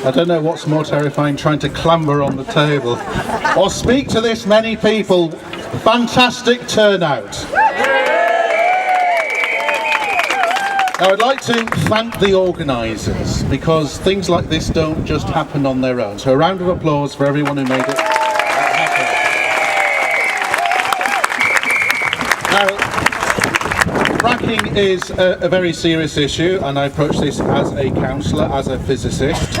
I don't know what's more terrifying, trying to clamber on the table or speak to this many people. Fantastic turnout. Now I'd like to thank the organisers, because things like this don't just happen on their own. So a round of applause for everyone who made it happen. Now, fracking is a very serious issue, and I approach this as a councillor, as a physicist,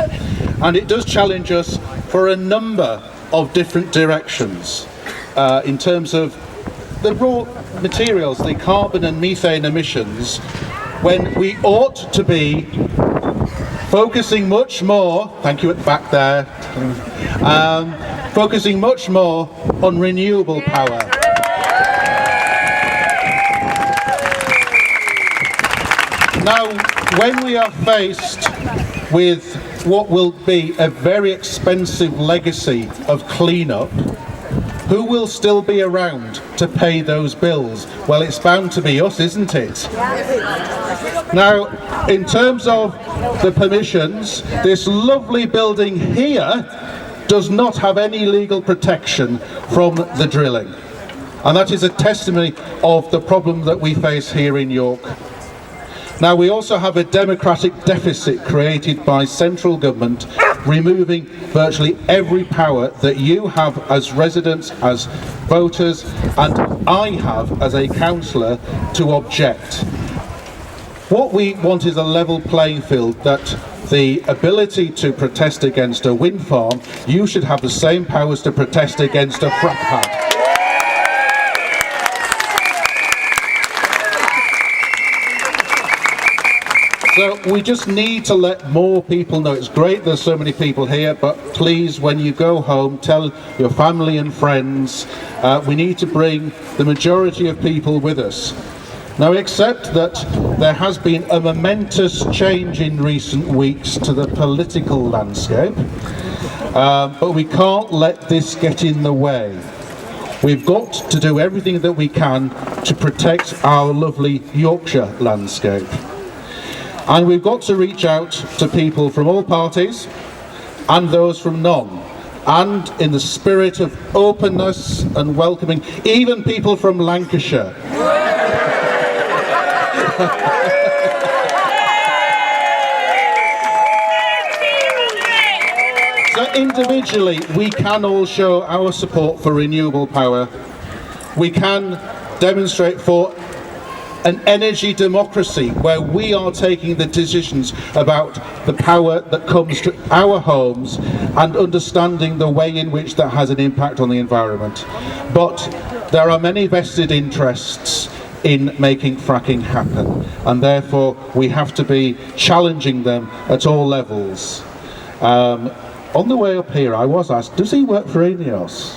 and it does challenge us for a number of different directions in terms of the raw materials, the carbon and methane emissions, when we ought to be focusing much more, thank you at the back there, focusing much more on renewable power. Now, when we are faced with what will be a very expensive legacy of clean-up, who will still be around to pay those bills? Well, it's bound to be us, isn't it? Now, in terms of the permissions, this lovely building here does not have any legal protection from the drilling. And that is a testimony of the problem that we face here in York. Now, we also have a democratic deficit created by central government, removing virtually every power that you have as residents, as voters, and I have as a councillor to object. What we want is a level playing field, that the ability to protest against a wind farm, you should have the same powers to protest against a frack pad. So we just need to let more people know. It's great there's so many people here, but please, when you go home, tell your family and friends. We need to bring the majority of people with us. Now, accept that there has been a momentous change in recent weeks to the political landscape, but we can't let this get in the way. We've got to do everything that we can to protect our lovely Yorkshire landscape. And we've got to reach out to people from all parties and those from none, and in the spirit of openness and welcoming, even people from Lancashire. So individually, we can all show our support for renewable power. We can demonstrate for an energy democracy where we are taking the decisions about the power that comes to our homes and understanding the way in which that has an impact on the environment. But there are many vested interests in making fracking happen, and therefore we have to be challenging them at all levels. On the way up here I was asked, does he work for INEOS?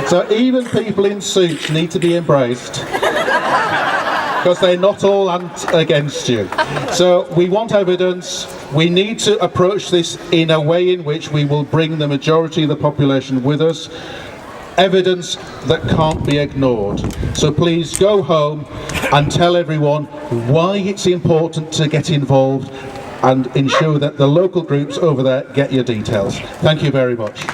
So even people in suits need to be embraced, because they're not all against you. So we want evidence. We need to approach this in a way in which we will bring the majority of the population with us. Evidence that can't be ignored. So please go home and tell everyone why it's important to get involved, and ensure that the local groups over there get your details. Thank you very much.